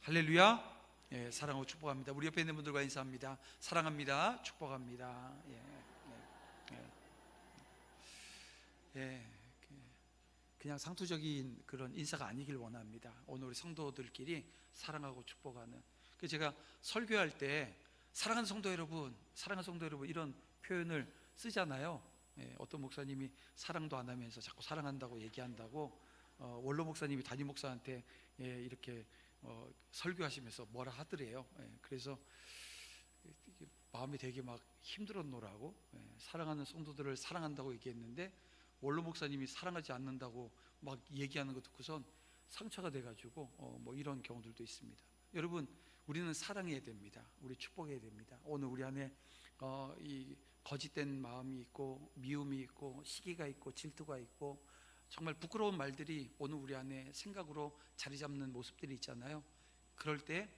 할렐루야. 예, 사랑하고 축복합니다. 우리 옆에 있는 분들과 인사합니다. 사랑합니다. 축복합니다. 예, 그냥 상투적인 그런 인사가 아니길 원합니다. 오늘 우리 성도들끼리 사랑하고 축복하는. 제가 설교할 때 사랑하는 성도 여러분, 사랑하는 성도 여러분 이런 표현을 쓰잖아요. 예, 어떤 목사님이 사랑도 안 하면서 자꾸 사랑한다고 얘기한다고 원로 목사님이 담임 목사한테 이렇게 설교하시면서 뭐라 하더래요. 그래서 마음이 되게 막 힘들었노라고. 사랑하는 성도들을 사랑한다고 얘기했는데 원로 목사님이 사랑하지 않는다고 막 얘기하는 거 듣고선 상처가 돼가지고 뭐 이런 경우들도 있습니다. 여러분, 우리는 사랑해야 됩니다. 우리 축복해야 됩니다. 오늘 우리 안에 이 거짓된 마음이 있고 미움이 있고 시기가 있고 질투가 있고 정말 부끄러운 말들이 오늘 우리 안에 생각으로 자리 잡는 모습들이 있잖아요. 그럴 때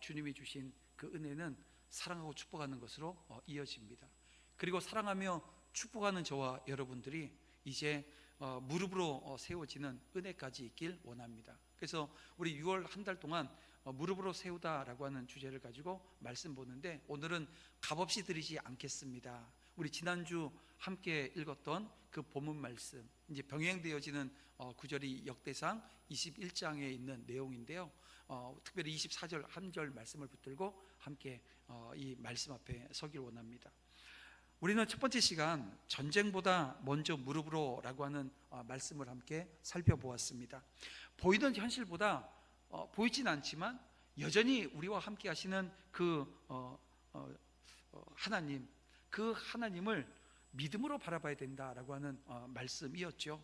주님이 주신 그 은혜는 사랑하고 축복하는 것으로 이어집니다. 그리고 사랑하며 축복하는 저와 여러분들이 이제 무릎으로 세워지는 은혜까지 있길 원합니다. 그래서 우리 6월 한 달 동안 무릎으로 세우다라고 하는 주제를 가지고 말씀 보는데, 오늘은 값없이 드리지 않겠습니다. 우리 지난주 함께 읽었던 그 본문 말씀, 이제 병행되어지는 구절이 역대상 21장에 있는 내용인데요. 특별히 24절 한 절 말씀을 붙들고 함께 이 말씀 앞에 서길 원합니다. 우리는 첫 번째 시간 전쟁보다 먼저 무릎으로 라고 하는 말씀을 함께 살펴보았습니다. 보이는 현실보다 보이진 않지만 여전히 우리와 함께 하시는 그 하나님, 그 하나님을 믿음으로 바라봐야 된다라고 하는 말씀이었죠.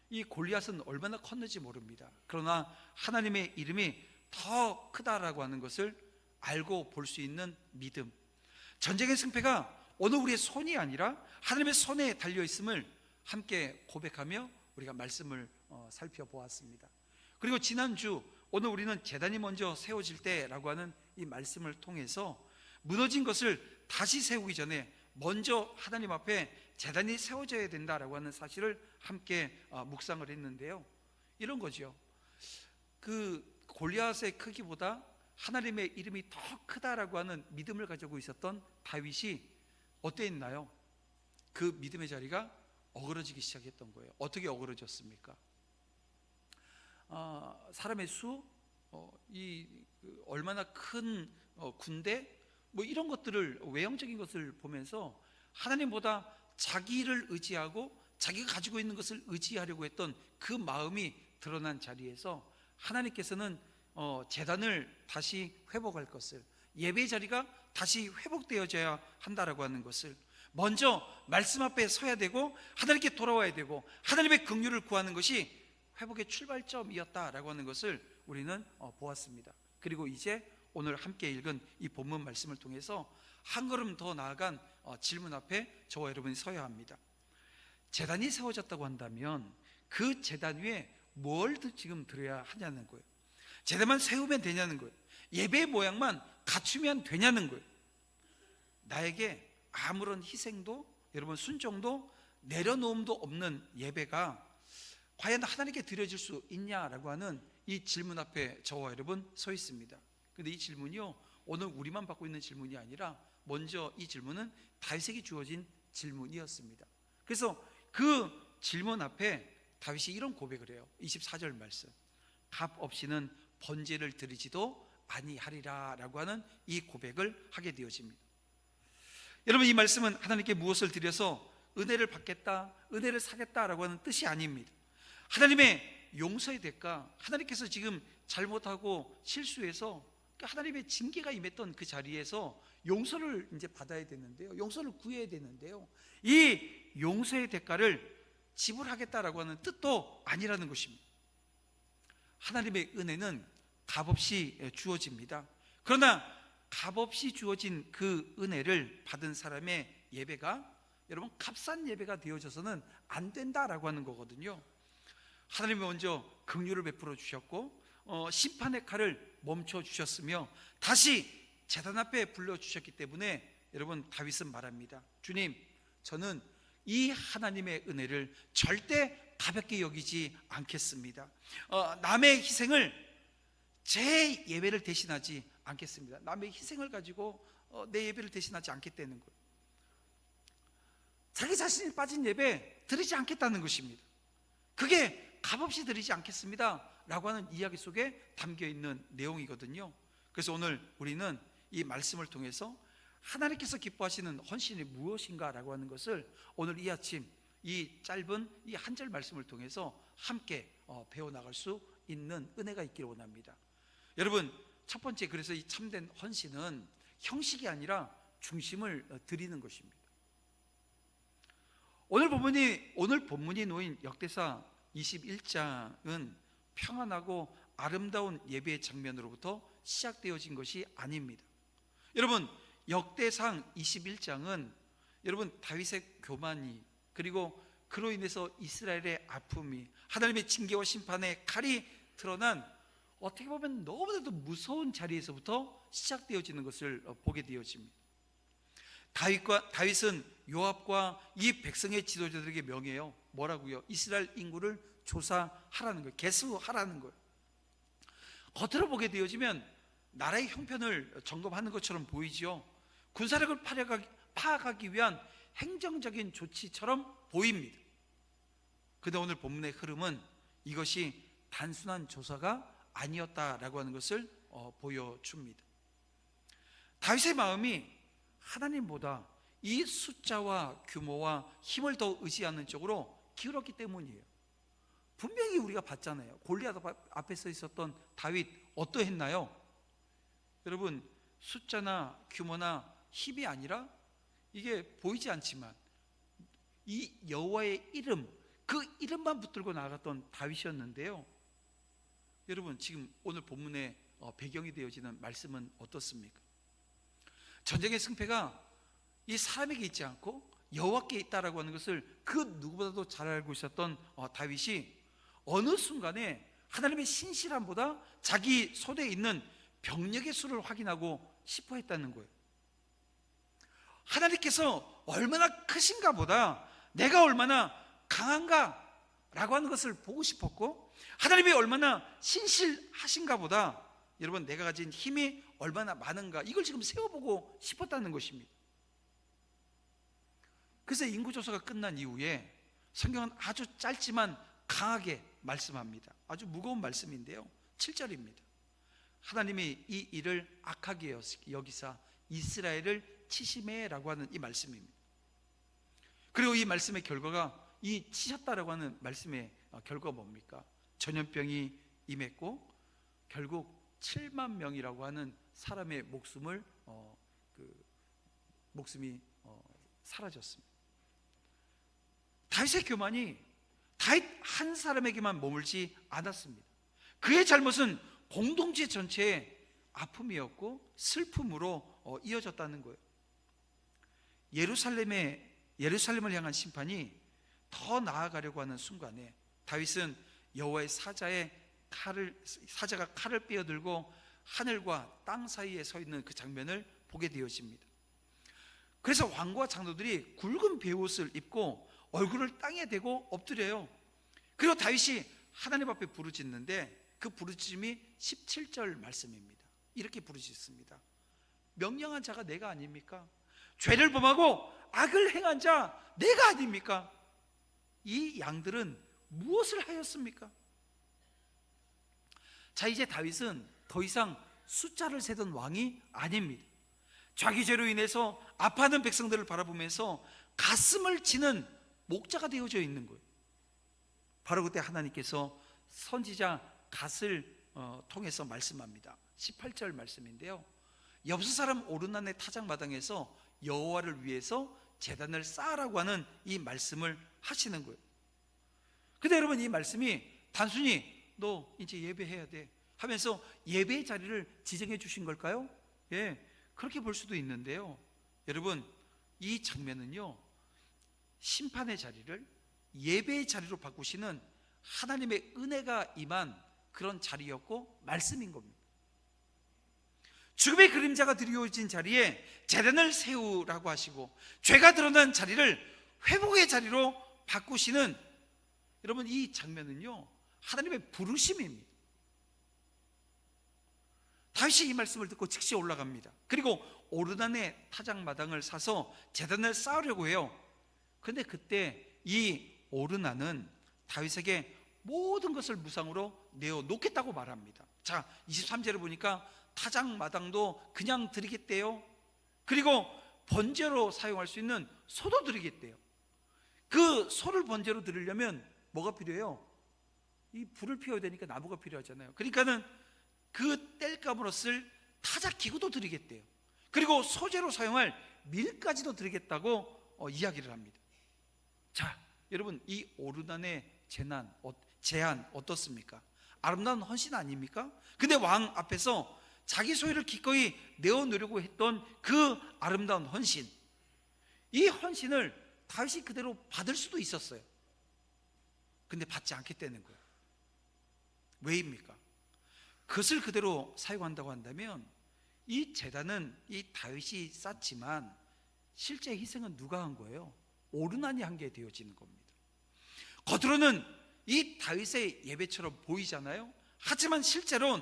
이 골리앗은 얼마나 컸는지 모릅니다. 그러나 하나님의 이름이 더 크다라고 하는 것을 알고 볼 수 있는 믿음. 전쟁의 승패가 어느 우리의 손이 아니라 하나님의 손에 달려있음을 함께 고백하며 우리가 말씀을 살펴보았습니다. 그리고 지난주 오늘 우리는 제단이 먼저 세워질 때라고 하는 이 말씀을 통해서 무너진 것을 다시 세우기 전에 먼저 하나님 앞에 제단이 세워져야 된다라고 하는 사실을 함께 묵상을 했는데요. 이런 거죠. 그 골리앗의 크기보다 하나님의 이름이 더 크다라고 하는 믿음을 가지고 있었던 다윗이 어땠나요? 그 믿음의 자리가 어그러지기 시작했던 거예요. 어떻게 어그러졌습니까? 사람의 수, 얼마나 큰 군대, 뭐 이런 것들을, 외형적인 것을 보면서 하나님보다 자기를 의지하고 자기가 가지고 있는 것을 의지하려고 했던 그 마음이 드러난 자리에서 하나님께서는 제단을 다시 회복할 것을, 예배의 자리가 다시 회복되어져야 한다라고 하는 것을, 먼저 말씀 앞에 서야 되고 하나님께 돌아와야 되고 하나님의 긍휼을 구하는 것이 회복의 출발점이었다라고 하는 것을 우리는 보았습니다. 그리고 이제 오늘 함께 읽은 이 본문 말씀을 통해서 한 걸음 더 나아간 질문 앞에 저와 여러분이 서야 합니다. 제단이 세워졌다고 한다면 그 제단 위에 뭘 지금 드려야 하냐는 거예요. 제단만 세우면 되냐는 거예요. 예배의 모양만 갖추면 되냐는 거예요. 나에게 아무런 희생도, 여러분 순종도 내려놓음도 없는 예배가 과연 하나님께 드려질 수 있냐라고 하는 이 질문 앞에 저와 여러분 서 있습니다. 그런데 이 질문이요, 오늘 우리만 받고 있는 질문이 아니라 먼저 이 질문은 다윗에게 주어진 질문이었습니다. 그래서 그 질문 앞에 다윗이 이런 고백을 해요. 24절 말씀, 값 없이는 번제를 드리지도 아니하리라 라고 하는 이 고백을 하게 되어집니다. 여러분, 이 말씀은 하나님께 무엇을 드려서 은혜를 받겠다, 은혜를 사겠다라고 하는 뜻이 아닙니다. 하나님의 용서의 대가, 하나님께서 지금 잘못하고 실수해서 하나님의 징계가 임했던 그 자리에서 용서를 이제 받아야 되는데요, 용서를 구해야 되는데요, 이 용서의 대가를 지불하겠다라고 하는 뜻도 아니라는 것입니다. 하나님의 은혜는 값없이 주어집니다. 그러나 값없이 주어진 그 은혜를 받은 사람의 예배가, 여러분, 값싼 예배가 되어져서는 안 된다라고 하는 거거든요. 하나님이 먼저 긍휼을 베풀어 주셨고 심판의 칼을 멈춰 주셨으며 다시 제단 앞에 불러 주셨기 때문에 여러분, 다윗은 말합니다. 주님, 저는 이 하나님의 은혜를 절대 가볍게 여기지 않겠습니다. 남의 희생을 제 예배를 대신하지 않겠습니다. 남의 희생을 가지고 내 예배를 대신하지 않겠다는 거예요. 자기 자신이 빠진 예배 드리지 않겠다는 것입니다. 그게 값없이 드리지 않겠습니다 라고 하는 이야기 속에 담겨있는 내용이거든요. 그래서 오늘 우리는 이 말씀을 통해서 하나님께서 기뻐하시는 헌신이 무엇인가 라고 하는 것을 오늘 이 아침 이 짧은 이 한 절 말씀을 통해서 함께 배워나갈 수 있는 은혜가 있기를 원합니다. 여러분, 첫 번째, 그래서 이 참된 헌신은 형식이 아니라 중심을 드리는 것입니다. 오늘 본문이 놓인 역대사 21장은 평안하고 아름다운 예배의 장면으로부터 시작되어진 것이 아닙니다. 여러분, 역대상 21장은 여러분 다윗의 교만이, 그리고 그로 인해서 이스라엘의 아픔이, 하나님의 징계와 심판의 칼이 드러난 어떻게 보면 너무나도 무서운 자리에서부터 시작되어지는 것을 보게 되어집니다. 다윗은 요압과 이 백성의 지도자들에게 명해요. 뭐라고요? 이스라엘 인구를 조사하라는 거예요. 개수하라는 거예요. 겉으로 보게 되어지면 나라의 형편을 점검하는 것처럼 보이지요. 군사력을 파악하기 위한 행정적인 조치처럼 보입니다. 그런데 오늘 본문의 흐름은 이것이 단순한 조사가 아니었다라고 하는 것을 보여줍니다. 다윗의 마음이 하나님보다 이 숫자와 규모와 힘을 더 의지하는 쪽으로 기울었기 때문이에요. 분명히 우리가 봤잖아요. 골리앗 앞에 서 있었던 다윗 어떠했나요? 여러분, 숫자나 규모나 힘이 아니라 이게 보이지 않지만 이 여호와의 이름, 그 이름만 붙들고 나아갔던 다윗이었는데요. 여러분, 지금 오늘 본문의 배경이 되어지는 말씀은 어떻습니까? 전쟁의 승패가 이 사람에게 있지 않고 여호와께 있다라고 하는 것을 그 누구보다도 잘 알고 있었던 다윗이 어느 순간에 하나님의 신실함보다 자기 손에 있는 병력의 수를 확인하고 싶어 했다는 거예요. 하나님께서 얼마나 크신가 보다 내가 얼마나 강한가 라고 하는 것을 보고 싶었고, 하나님이 얼마나 신실하신가 보다 여러분 내가 가진 힘이 얼마나 많은가, 이걸 지금 세워보고 싶었다는 것입니다. 그래서 인구조사가 끝난 이후에 성경은 아주 짧지만 강하게 말씀합니다. 아주 무거운 말씀인데요, 7절입니다. 하나님이 이 일을 악하게 여기사 이스라엘을 치심해라고 하는 이 말씀입니다. 그리고 이 말씀의 결과가, 이 치셨다라고 하는 말씀의 결과가 뭡니까? 전염병이 임했고 결국 7만 명이라고 하는 사람의 목숨이 사라졌습니다. 다윗의 교만이 다윗 한 사람에게만 머물지 않았습니다. 그의 잘못은 공동체 전체의 아픔이었고 슬픔으로 이어졌다는 거예요. 예루살렘을 향한 심판이 더 나아가려고 하는 순간에 다윗은 여호와의 사자가 칼을 빼어들고 하늘과 땅 사이에 서 있는 그 장면을 보게 되어집니다. 그래서 왕과 장로들이 굵은 베옷을 입고 얼굴을 땅에 대고 엎드려요. 그리고 다윗이 하나님 앞에 부르짖는데 그 부르짖음이 17절 말씀입니다. 이렇게 부르짖습니다. 명령한 자가 내가 아닙니까? 죄를 범하고 악을 행한 자 내가 아닙니까? 이 양들은 무엇을 하였습니까? 자, 이제 다윗은 더 이상 숫자를 세던 왕이 아닙니다. 자기 죄로 인해서 아파하는 백성들을 바라보면서 가슴을 치는 목자가 되어져 있는 거예요. 바로 그때 하나님께서 선지자 갓을 통해서 말씀합니다. 18절 말씀인데요, 여부스 사람 오르난의 타작마당에서 여호와를 위해서 제단을 쌓으라고 하는 이 말씀을 하시는 거예요. 근데 여러분, 이 말씀이 단순히 너 이제 예배해야 돼 하면서 예배의 자리를 지정해 주신 걸까요? 예, 그렇게 볼 수도 있는데요, 여러분, 이 장면은요 심판의 자리를 예배의 자리로 바꾸시는 하나님의 은혜가 임한 그런 자리였고 말씀인 겁니다. 죽음의 그림자가 드리워진 자리에 제단을 세우라고 하시고 죄가 드러난 자리를 회복의 자리로 바꾸시는, 여러분, 이 장면은요 하나님의 부르심입니다. 다윗이 이 말씀을 듣고 즉시 올라갑니다. 그리고 오르난의 타작마당을 사서 제단을 쌓으려고 해요. 근데 그때 이 오르난은 다윗에게 모든 것을 무상으로 내어놓겠다고 말합니다. 자, 23절을 보니까 타작마당도 그냥 드리겠대요. 그리고 번제로 사용할 수 있는 소도 드리겠대요. 그 소를 번제로 드리려면 뭐가 필요해요? 이 불을 피워야 되니까 나무가 필요하잖아요. 그러니까는 그 뗄감으로 쓸 타작기구도 드리겠대요. 그리고 소재로 사용할 밀까지도 드리겠다고 이야기를 합니다. 자, 여러분, 이 오르난의 제안 어떻습니까? 아름다운 헌신 아닙니까? 근데 왕 앞에서 자기 소유를 기꺼이 내어놓으려고 했던 그 아름다운 헌신, 이 헌신을 다윗이 그대로 받을 수도 있었어요. 근데 받지 않겠다는 거예요. 왜입니까? 그것을 그대로 사용한다고 한다면 이 제단은 이 다윗이 쌓지만 실제 희생은 누가 한 거예요? 오르난이 한 게 되어지는 겁니다. 겉으로는 이 다윗의 예배처럼 보이잖아요. 하지만 실제로는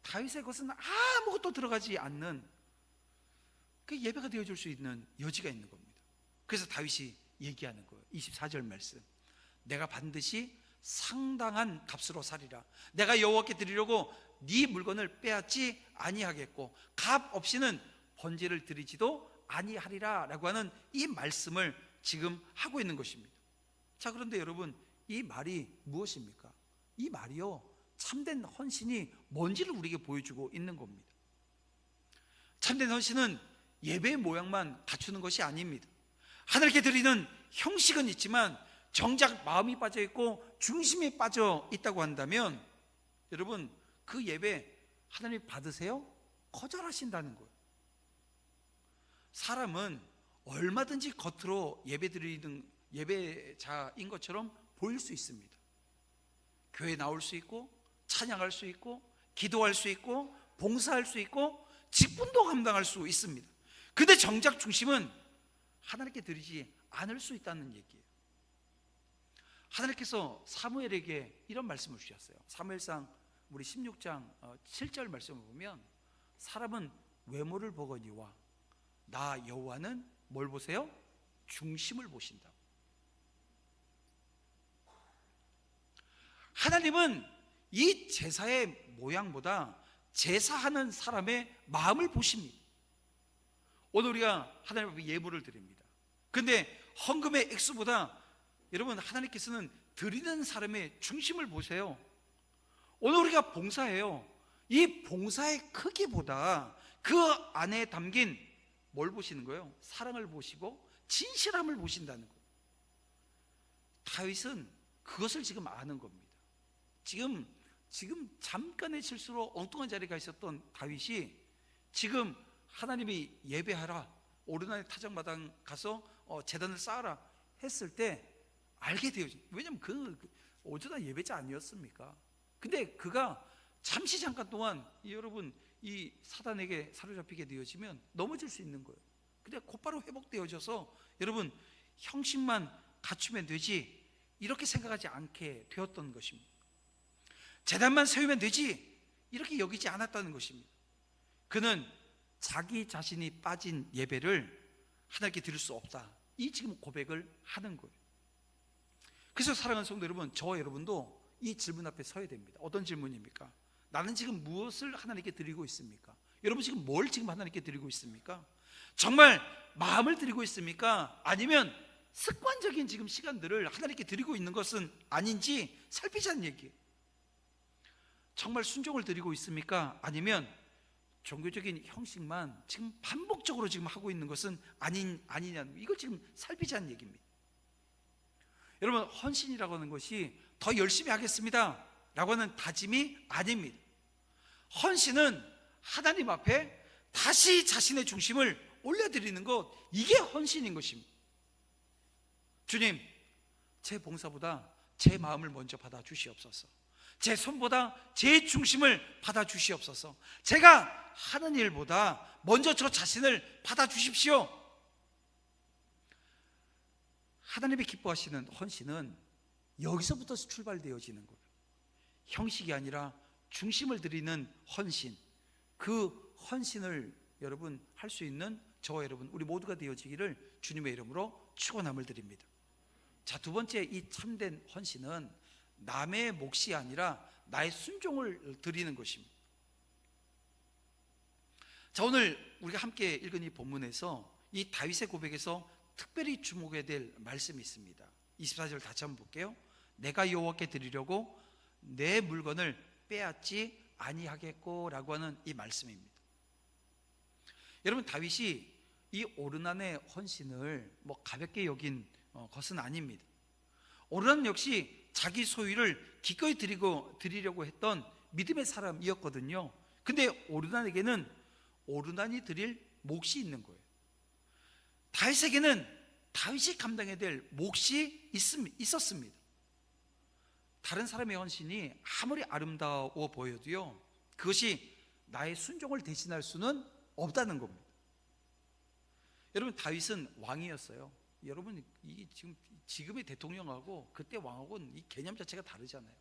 다윗의 것은 아무것도 들어가지 않는 그 예배가 되어줄 수 있는 여지가 있는 겁니다. 그래서 다윗이 얘기하는 거예요. 24절 말씀, 내가 반드시 상당한 값으로 살리라. 내가 여호와께 드리려고 네 물건을 빼앗지 아니하겠고 값 없이는 번제를 드리지도 아니하리라 라고 하는 이 말씀을 지금 하고 있는 것입니다. 자, 그런데 여러분, 이 말이 무엇입니까? 이 말이요, 참된 헌신이 뭔지를 우리에게 보여주고 있는 겁니다. 참된 헌신은 예배의 모양만 갖추는 것이 아닙니다. 하나님께 드리는 형식은 있지만 정작 마음이 빠져 있고 중심이 빠져 있다고 한다면 여러분, 그 예배 하나님 받으세요? 거절하신다는 거예요. 사람은 얼마든지 겉으로 예배드리는 예배자인 것처럼 보일 수 있습니다. 교회 나올 수 있고 찬양할 수 있고 기도할 수 있고 봉사할 수 있고 직분도 감당할 수 있습니다. 근데 정작 중심은 하나님께 드리지 않을 수 있다는 얘기예요. 하나님께서 사무엘에게 이런 말씀을 주셨어요. 사무엘상 우리 16장 7절 말씀을 보면 사람은 외모를 보거니와 나 여호와는 뭘 보세요? 중심을 보신다. 하나님은 이 제사의 모양보다 제사하는 사람의 마음을 보십니다. 오늘 우리가 하나님 앞에 예물을 드립니다. 근데 헌금의 액수보다 여러분, 하나님께서는 드리는 사람의 중심을 보세요. 오늘 우리가 봉사해요. 이 봉사의 크기보다 그 안에 담긴 뭘 보시는 거예요? 사랑을 보시고 진실함을 보신다는 거예요. 다윗은 그것을 지금 아는 겁니다. 지금 잠깐의 실수로 엉뚱한 자리에 가 있었던 다윗이 지금 하나님이 예배하라, 오르난의 타작마당 가서 제단을 쌓아라 했을 때 알게 되어지. 왜냐하면 그 어쩌다 예배자 아니었습니까? 근데 그가 잠시 잠깐 동안 여러분 이 사단에게 사로잡히게 되어지면 넘어질 수 있는 거예요. 근데 곧바로 회복되어져서 여러분 형식만 갖추면 되지 이렇게 생각하지 않게 되었던 것입니다. 제단만 세우면 되지 이렇게 여기지 않았다는 것입니다. 그는 자기 자신이 빠진 예배를 하나님께 드릴 수 없다, 이 지금 고백을 하는 거예요. 그래서 사랑하는 성도 여러분, 저와 여러분도 이 질문 앞에 서야 됩니다. 어떤 질문입니까? 나는 지금 무엇을 하나님께 드리고 있습니까? 여러분 지금 뭘 지금 하나님께 드리고 있습니까? 정말 마음을 드리고 있습니까? 아니면 습관적인 지금 시간들을 하나님께 드리고 있는 것은 아닌지 살피자는 얘기예요. 정말 순종을 드리고 있습니까? 아니면 종교적인 형식만 지금 반복적으로 지금 하고 있는 것은 아니냐는, 이걸 지금 살피자는 얘기입니다. 여러분, 헌신이라고 하는 것이 더 열심히 하겠습니다 라고 하는 다짐이 아닙니다. 헌신은 하나님 앞에 다시 자신의 중심을 올려드리는 것, 이게 헌신인 것입니다. 주님, 제 봉사보다 제 마음을 먼저 받아 주시옵소서. 제 손보다 제 중심을 받아 주시옵소서. 제가 하는 일보다 먼저 저 자신을 받아 주십시오. 하나님이 기뻐하시는 헌신은 여기서부터 출발되어지는 거예요. 형식이 아니라 중심을 드리는 헌신, 그 헌신을 여러분 할 수 있는 저와 여러분 우리 모두가 되어지기를 주님의 이름으로 축원함을 드립니다. 자, 두 번째, 이 참된 헌신은 남의 몫이 아니라 나의 순종을 드리는 것입니다. 자, 오늘 우리가 함께 읽은 이 본문에서 이 다윗의 고백에서 특별히 주목해야 될 말씀이 있습니다. 24절 다시 한번 볼게요. 내가 여호와께 드리려고 내 물건을 빼앗지 아니하겠고 라고 하는 이 말씀입니다. 여러분, 다윗이 이 오르난의 헌신을 가볍게 여긴 것은 아닙니다. 오르난 역시 자기 소유를 기꺼이 드리려고 했던 믿음의 사람이었거든요. 근데 오르난에게는 오르난이 드릴 몫이 있는 거예요. 다윗에게는 다윗이 감당해야 될 몫이 있었습니다. 다른 사람의 헌신이 아무리 아름다워 보여도요, 그것이 나의 순종을 대신할 수는 없다는 겁니다. 여러분, 다윗은 왕이었어요. 여러분, 이게 지금의 대통령하고 그때 왕하고는 이 개념 자체가 다르잖아요.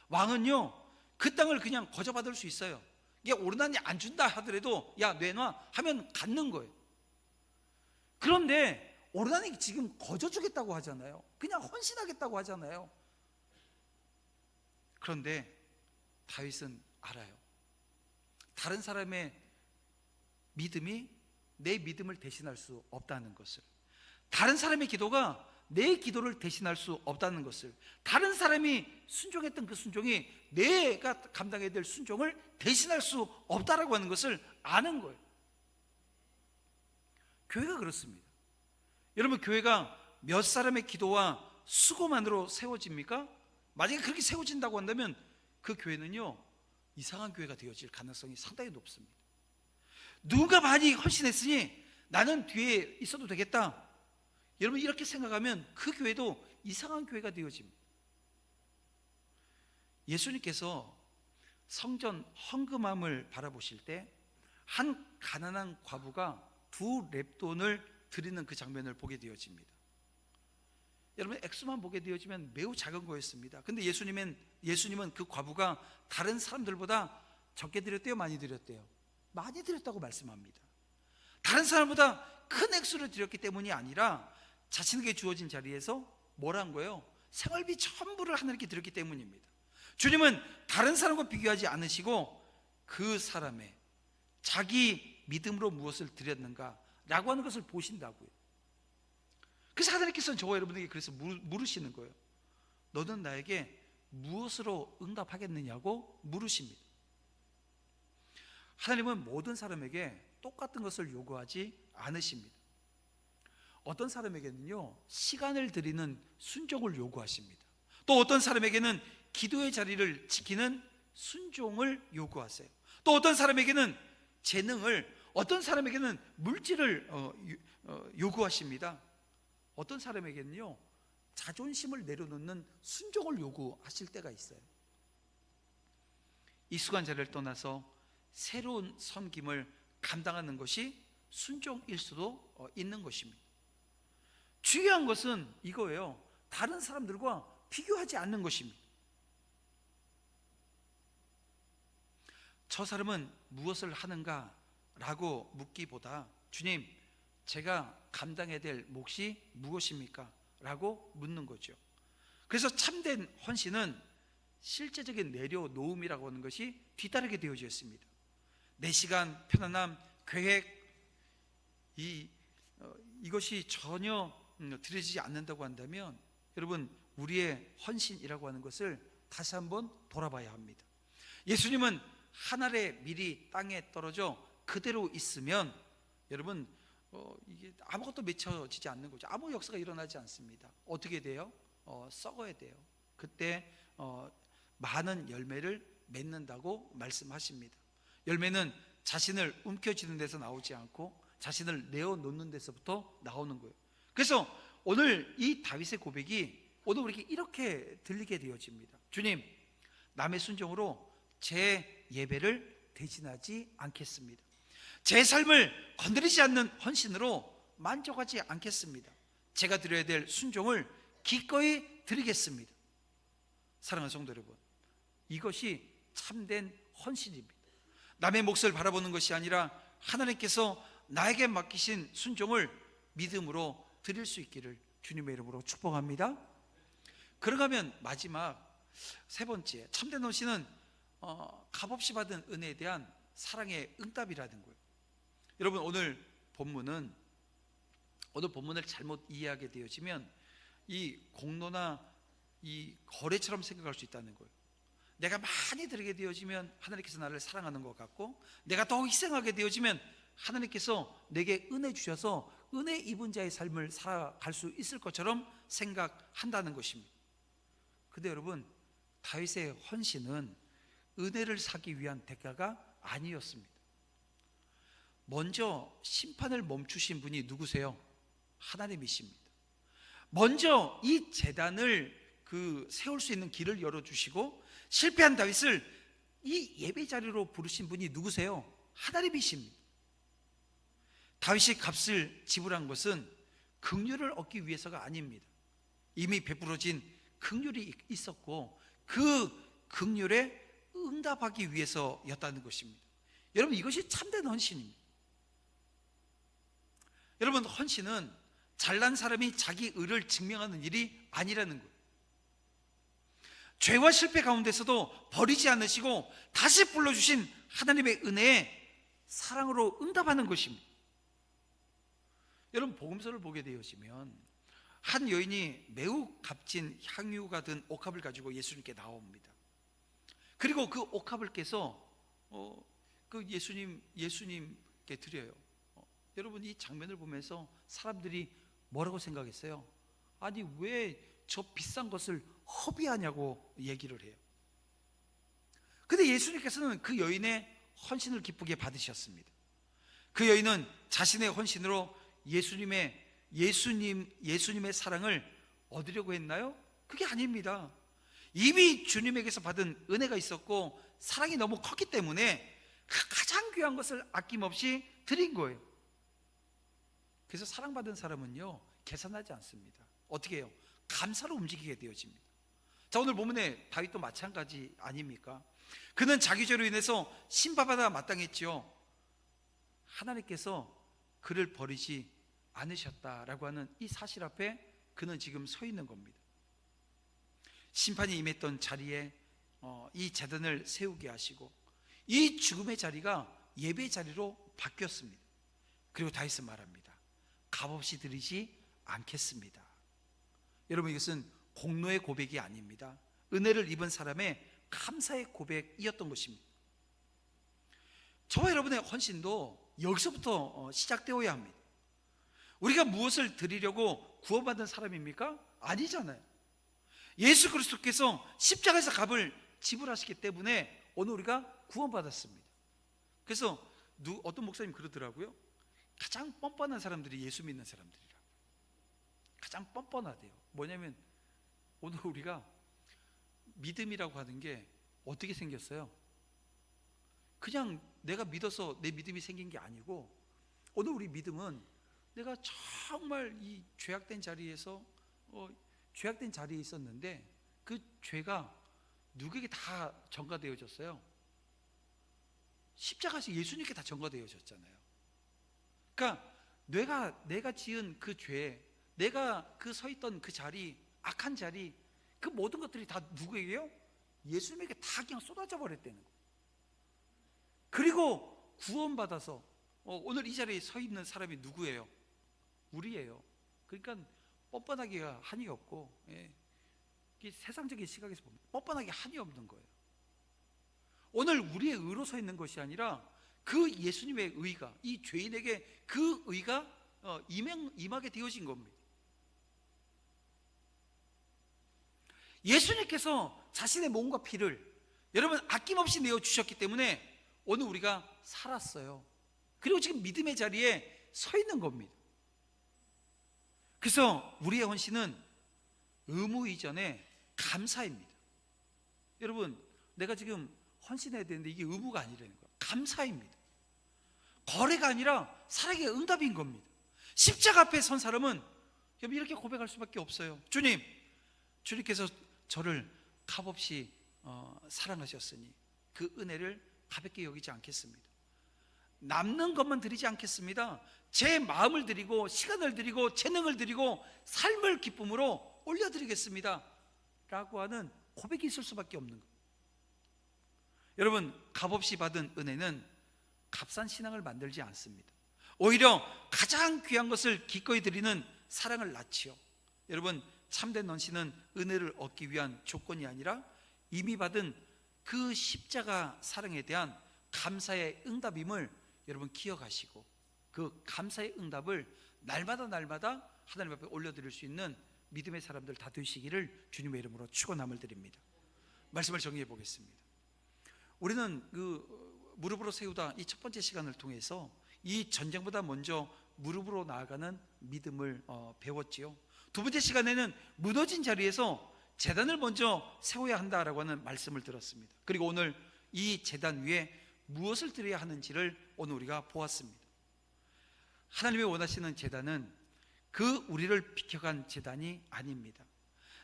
왕은요, 그 땅을 그냥 거저받을 수 있어요. 이게 오르난이 안 준다 하더라도 야, 내놔 하면 갖는 거예요. 그런데 오르난이 지금 거저 주겠다고 하잖아요. 그냥 헌신하겠다고 하잖아요. 그런데 다윗은 알아요. 다른 사람의 믿음이 내 믿음을 대신할 수 없다는 것을, 다른 사람의 기도가 내 기도를 대신할 수 없다는 것을, 다른 사람이 순종했던 그 순종이 내가 감당해야 될 순종을 대신할 수 없다라고 하는 것을 아는 거예요. 교회가 그렇습니다. 여러분, 교회가 몇 사람의 기도와 수고만으로 세워집니까? 만약에 그렇게 세워진다고 한다면 그 교회는요, 이상한 교회가 되어질 가능성이 상당히 높습니다. 누가 많이 헌신했으니 나는 뒤에 있어도 되겠다, 여러분 이렇게 생각하면 그 교회도 이상한 교회가 되어집니다. 예수님께서 성전 헌금함을 바라보실 때 한 가난한 과부가 2렙돈을 드리는 그 장면을 보게 되어집니다. 여러분, 액수만 보게 되어지면 매우 작은 거였습니다. 근데 예수님은 그 과부가 다른 사람들보다 적게 드렸대요, 많이 드렸대요? 많이 드렸다고 말씀합니다. 다른 사람보다 큰 액수를 드렸기 때문이 아니라 자신에게 주어진 자리에서 뭘 한 거예요? 생활비 전부를 하나님께 드렸기 때문입니다. 주님은 다른 사람과 비교하지 않으시고 그 사람의 자기 믿음으로 무엇을 드렸는가 라고 하는 것을 보신다고요. 그래서 하나님께서는 저와 여러분에게 그래서 물으시는 거예요. 너는 나에게 무엇으로 응답하겠느냐고 물으십니다. 하나님은 모든 사람에게 똑같은 것을 요구하지 않으십니다. 어떤 사람에게는요, 시간을 드리는 순종을 요구하십니다. 또 어떤 사람에게는 기도의 자리를 지키는 순종을 요구하세요. 또 어떤 사람에게는 재능을, 어떤 사람에게는 물질을 요구하십니다. 어떤 사람에게는요, 자존심을 내려놓는 순종을 요구하실 때가 있어요. 익숙한 자리를 떠나서 새로운 섬김을 감당하는 것이 순종일 수도 있는 것입니다. 중요한 것은 이거예요. 다른 사람들과 비교하지 않는 것입니다. 저 사람은 무엇을 하는가 라고 묻기보다, 주님, 제가 감당해야 될 몫이 무엇입니까? 라고 묻는 거죠. 그래서 참된 헌신은 실제적인 내려놓음이라고 하는 것이 뒤따르게 되어져 있습니다. 내 시간, 편안함, 계획, 이것이 전혀 들여지지 않는다고 한다면 여러분, 우리의 헌신이라고 하는 것을 다시 한번 돌아봐야 합니다. 예수님은 한 알의 밀이 땅에 떨어져 그대로 있으면 여러분, 이게 아무것도 맺혀지지 않는 거죠. 아무 역사가 일어나지 않습니다. 어떻게 돼요? 썩어야 돼요. 그때 많은 열매를 맺는다고 말씀하십니다. 열매는 자신을 움켜쥐는 데서 나오지 않고 자신을 내어놓는 데서부터 나오는 거예요. 그래서 오늘 이 다윗의 고백이 오늘 우리에게 이렇게 들리게 되어집니다. 주님, 남의 순종으로 제 예배를 대신하지 않겠습니다. 제 삶을 건드리지 않는 헌신으로 만족하지 않겠습니다. 제가 드려야 될 순종을 기꺼이 드리겠습니다. 사랑하는 성도 여러분, 이것이 참된 헌신입니다. 남의 몫을 바라보는 것이 아니라 하나님께서 나에게 맡기신 순종을 믿음으로 드릴 수 있기를 주님의 이름으로 축복합니다. 그런가 하면 마지막 세 번째, 참된 헌신은 값없이 받은 은혜에 대한 사랑의 응답이라는 거예요. 여러분, 오늘 본문을 잘못 이해하게 되어지면 이 공로나 이 거래처럼 생각할 수 있다는 거예요. 내가 많이 드리게 되어지면 하나님께서 나를 사랑하는 것 같고, 내가 더 희생하게 되어지면 하나님께서 내게 은혜 주셔서 은혜 입은 자의 삶을 살아갈 수 있을 것처럼 생각한다는 것입니다. 근데 여러분, 다윗의 헌신은 은혜를 사기 위한 대가가 아니었습니다. 먼저 심판을 멈추신 분이 누구세요? 하나님이십니다. 먼저 이 제단을 세울 수 있는 길을 열어주시고 실패한 다윗을 이 예배 자리로 부르신 분이 누구세요? 하나님이십니다. 다윗이 값을 지불한 것은 긍휼을 얻기 위해서가 아닙니다. 이미 베풀어진 긍휼이 있었고 그 긍휼에 응답하기 위해서였다는 것입니다. 여러분, 이것이 참된 헌신입니다. 여러분, 헌신은 잘난 사람이 자기 의를 증명하는 일이 아니라는 거예요. 죄와 실패 가운데서도 버리지 않으시고 다시 불러주신 하나님의 은혜에 사랑으로 응답하는 것입니다. 여러분, 복음서를 보게 되어지면 한 여인이 매우 값진 향유가 든 옥합을 가지고 예수님께 나옵니다. 그리고 그 옥합을 깨서 예수님께 드려요. 여러분, 이 장면을 보면서 사람들이 뭐라고 생각했어요? 아니, 왜 저 비싼 것을 허비하냐고 얘기를 해요. 근데 예수님께서는 그 여인의 헌신을 기쁘게 받으셨습니다. 그 여인은 자신의 헌신으로 예수님의 사랑을 얻으려고 했나요? 그게 아닙니다. 이미 주님에게서 받은 은혜가 있었고 사랑이 너무 컸기 때문에 가장 귀한 것을 아낌없이 드린 거예요. 그래서 사랑받은 사람은요, 계산하지 않습니다. 어떻게 해요? 감사로 움직이게 되어집니다. 자, 오늘 본문에 다윗도 마찬가지 아닙니까? 그는 자기 죄로 인해서 심판받아 마땅했지요. 하나님께서 그를 버리지 않으셨다라고 하는 이 사실 앞에 그는 지금 서 있는 겁니다. 심판이 임했던 자리에 이 제단을 세우게 하시고 이 죽음의 자리가 예배의 자리로 바뀌었습니다. 그리고 다윗은 말합니다. 값없이 드리지 않겠습니다. 여러분, 이것은 공로의 고백이 아닙니다. 은혜를 입은 사람의 감사의 고백이었던 것입니다. 저와 여러분의 헌신도 여기서부터 시작되어야 합니다. 우리가 무엇을 드리려고 구원받은 사람입니까? 아니잖아요. 예수 그리스도께서 십자가에서 값을 지불하시기 때문에 오늘 우리가 구원받았습니다. 그래서 어떤 목사님 그러더라고요. 가장 뻔뻔한 사람들이 예수 믿는 사람들이라. 가장 뻔뻔하대요. 뭐냐면 오늘 우리가 믿음이라고 하는 게 어떻게 생겼어요? 그냥 내가 믿어서 내 믿음이 생긴 게 아니고, 오늘 우리 믿음은 내가 정말 이 죄악된 자리에 있었는데 그 죄가 누구에게 다 전가되어졌어요? 십자가에서 예수님께 다 전가되어졌잖아요. 그러니까 내가 지은 그 죄, 내가 서 있던 그 자리, 악한 자리, 그 모든 것들이 다 누구에게요? 예수님에게 다 그냥 쏟아져 버렸다는 거예요. 그리고 구원받아서 오늘 이 자리에 서 있는 사람이 누구예요? 우리예요. 그러니까 뻔뻔하기가 한이 없고, 세상적인 시각에서 보면 뻔뻔하게 한이 없는 거예요. 오늘 우리의 의로 서 있는 것이 아니라 그 예수님의 의가, 이 죄인에게 그 의가 임하게 되어진 겁니다. 예수님께서 자신의 몸과 피를 여러분 아낌없이 내어주셨기 때문에 오늘 우리가 살았어요. 그리고 지금 믿음의 자리에 서 있는 겁니다. 그래서 우리의 헌신은 의무 이전에 감사입니다. 여러분, 내가 지금 헌신해야 되는데 이게 의무가 아니라는 거예요. 감사입니다. 거래가 아니라 사랑의 응답인 겁니다. 십자가 앞에 선 사람은 여러분 이렇게 고백할 수밖에 없어요. 주님께서 저를 값없이 사랑하셨으니 그 은혜를 가볍게 여기지 않겠습니다. 남는 것만 드리지 않겠습니다. 제 마음을 드리고 시간을 드리고 재능을 드리고 삶을 기쁨으로 올려드리겠습니다 라고 하는 고백이 있을 수밖에 없는 거예요. 여러분, 값없이 받은 은혜는 값싼 신앙을 만들지 않습니다. 오히려 가장 귀한 것을 기꺼이 드리는 사랑을 낳지요. 여러분, 참된 헌신은 은혜를 얻기 위한 조건이 아니라 이미 받은 그 십자가 사랑에 대한 감사의 응답임을 여러분 기억하시고, 그 감사의 응답을 날마다 하나님 앞에 올려드릴 수 있는 믿음의 사람들 다 되시기를 주님의 이름으로 축원함을 드립니다. 말씀을 정리해 보겠습니다. 우리는 그 무릎으로 세우다 이 첫 번째 시간을 통해서 이 전쟁보다 먼저 무릎으로 나아가는 믿음을 배웠지요. 두 번째 시간에는 무너진 자리에서 제단을 먼저 세워야 한다라고 하는 말씀을 들었습니다. 그리고 오늘 이 제단 위에 무엇을 드려야 하는지를 오늘 우리가 보았습니다. 하나님이 원하시는 제단은 그 우리를 비켜간 제단이 아닙니다.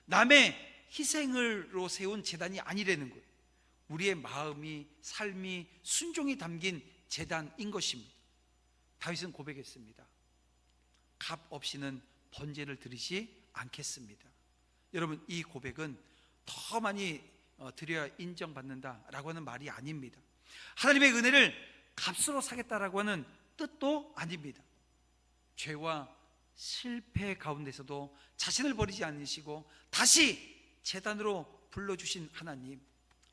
남의 희생으로 세운 제단이 아니라는 거예요. 우리의 마음이, 삶이, 순종이 담긴 제단인 것입니다. 다윗은 고백했습니다. 값 없이는 번제를 드리지 않겠습니다. 여러분, 이 고백은 더 많이 드려야 인정받는다라고 하는 말이 아닙니다. 하나님의 은혜를 값으로 사겠다라고 하는 뜻도 아닙니다. 죄와 실패 가운데서도 자신을 버리지 않으시고 다시 제단으로 불러주신 하나님,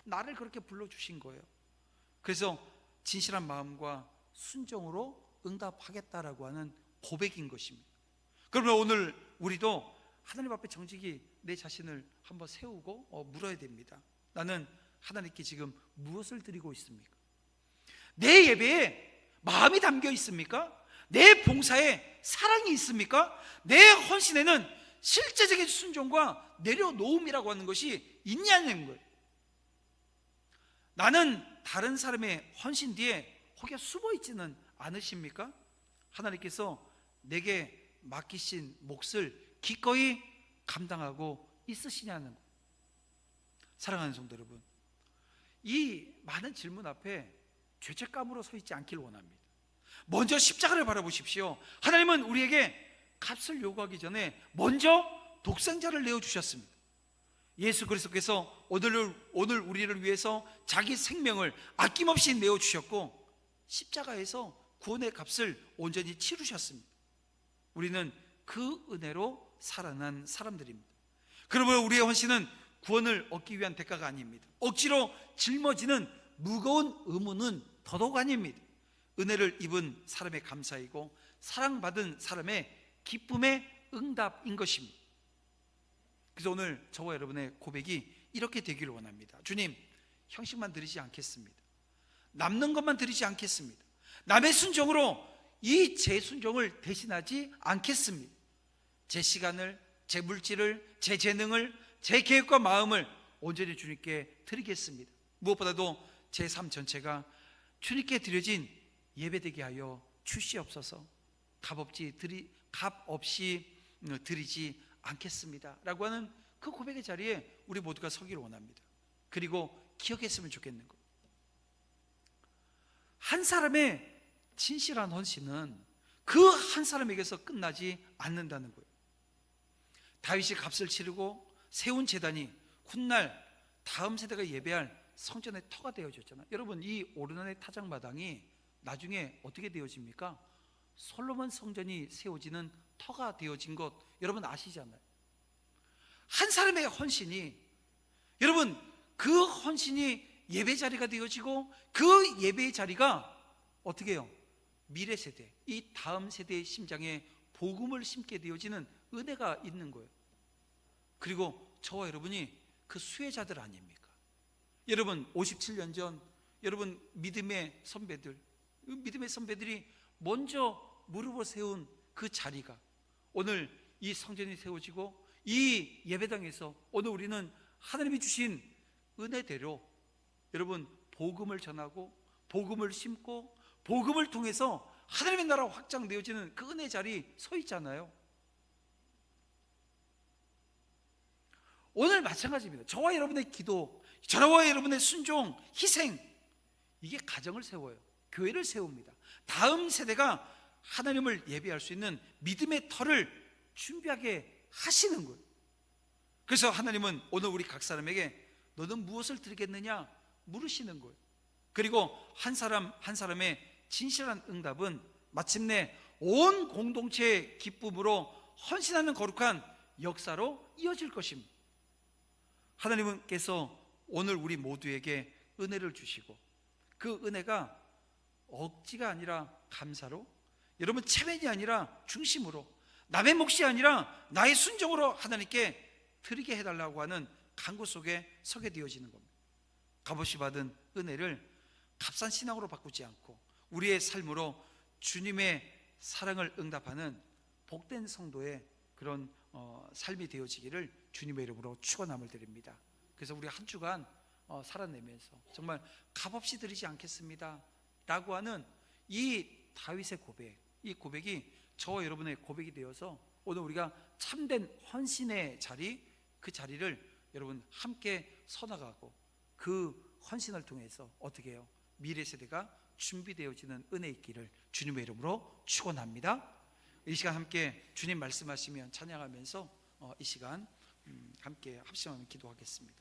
나를 그렇게 불러주신 거예요. 그래서 진실한 마음과 순종으로 응답하겠다라고 하는 고백인 것입니다. 그러면 오늘 우리도 하나님 앞에 정직히 내 자신을 한번 세우고 물어야 됩니다. 나는 하나님께 지금 무엇을 드리고 있습니까? 내 예배에 마음이 담겨 있습니까? 내 봉사에 사랑이 있습니까? 내 헌신에는 실제적인 순종과 내려놓음이라고 하는 것이 있냐는 거예요. 나는 다른 사람의 헌신 뒤에 혹여 숨어 있지는 않으십니까? 하나님께서 내게 맡기신 몫을 기꺼이 감당하고 있으시냐는 거예요. 사랑하는 성도 여러분, 이 많은 질문 앞에 죄책감으로 서 있지 않기를 원합니다. 먼저 십자가를 바라보십시오. 하나님은 우리에게 값을 요구하기 전에 먼저 독생자를 내어주셨습니다. 예수 그리스도께서 오늘 우리를 위해서 자기 생명을 아낌없이 내어주셨고 십자가에서 구원의 값을 온전히 치르셨습니다. 우리는 그 은혜로 살아난 사람들입니다. 그러므로 우리의 헌신은 구원을 얻기 위한 대가가 아닙니다. 억지로 짊어지는 무거운 의무는 더더욱 아닙니다. 은혜를 입은 사람의 감사이고 사랑받은 사람의 기쁨의 응답인 것입니다. 그래서 오늘 저와 여러분의 고백이 이렇게 되기를 원합니다. 주님, 형식만 드리지 않겠습니다. 남는 것만 드리지 않겠습니다. 남의 순종으로 이 제 순종을 대신하지 않겠습니다. 제 시간을, 제 물질을, 제 재능을, 제 계획과 마음을 온전히 주님께 드리겠습니다. 무엇보다도 제 삶 전체가 주님께 드려진 예배되게 하여 주시옵소서. 값 없이 드리지 않겠습니다 라고 하는 그 고백의 자리에 우리 모두가 서기를 원합니다. 그리고 기억했으면 좋겠는 것, 한 사람의 진실한 헌신은 그 한 사람에게서 끝나지 않는다는 거예요. 다윗이 값을 치르고 세운 제단이 훗날 다음 세대가 예배할 성전의 터가 되어졌잖아요. 여러분, 이 오르난의 타작마당이 나중에 어떻게 되어집니까? 솔로몬 성전이 세워지는 터가 되어진 것 여러분 아시잖아요. 한 사람의 헌신이, 여러분, 그 헌신이 예배 자리가 되어지고 그 예배의 자리가 어떻게 해요? 미래 세대, 이 다음 세대의 심장에 복음을 심게 되어지는 은혜가 있는 거예요. 그리고 저와 여러분이 그 수혜자들 아닙니까? 여러분, 57년 전 여러분 믿음의 선배들이 먼저 무릎을 세운 그 자리가 오늘 이 성전이 세워지고 이 예배당에서 오늘 우리는 하나님이 주신 은혜대로 여러분 복음을 전하고 복음을 심고 복음을 통해서 하나님의 나라가 확장되어지는 그 은혜 자리 서 있잖아요. 오늘 마찬가지입니다. 저와 여러분의 기도, 저와 여러분의 순종, 희생, 이게 가정을 세워요. 교회를 세웁니다. 다음 세대가 하나님을 예배할 수 있는 믿음의 터를 준비하게 하시는 거예요. 그래서 하나님은 오늘 우리 각 사람에게 너는 무엇을 드리겠느냐 물으시는 거예요. 그리고 한 사람 한 사람의 진실한 응답은 마침내 온 공동체의 기쁨으로 헌신하는 거룩한 역사로 이어질 것입니다. 하나님께서 오늘 우리 모두에게 은혜를 주시고 그 은혜가 억지가 아니라 감사로, 여러분 체면이 아니라 중심으로, 남의 몫이 아니라 나의 순종으로 하나님께 드리게 해달라고 하는 간구 속에 서게 되어지는 겁니다. 값없이 받은 은혜를 값싼 신앙으로 바꾸지 않고 우리의 삶으로 주님의 사랑을 응답하는 복된 성도의 그런 삶이 되어지기를 주님의 이름으로 축원함을 드립니다. 그래서 우리 한 주간 살아내면서 정말 값없이 드리지 않겠습니다 라고 하는 이 다윗의 고백, 이 고백이 저와 여러분의 고백이 되어서 오늘 우리가 참된 헌신의 자리, 그 자리를 여러분 함께 서나가고 그 헌신을 통해서 어떻게 해요? 미래 세대가 준비되어지는 은혜 있기를 주님의 이름으로 축원합니다. 이 시간 함께 주님 말씀하시면 찬양하면서 이 시간 함께 합심하며 기도하겠습니다.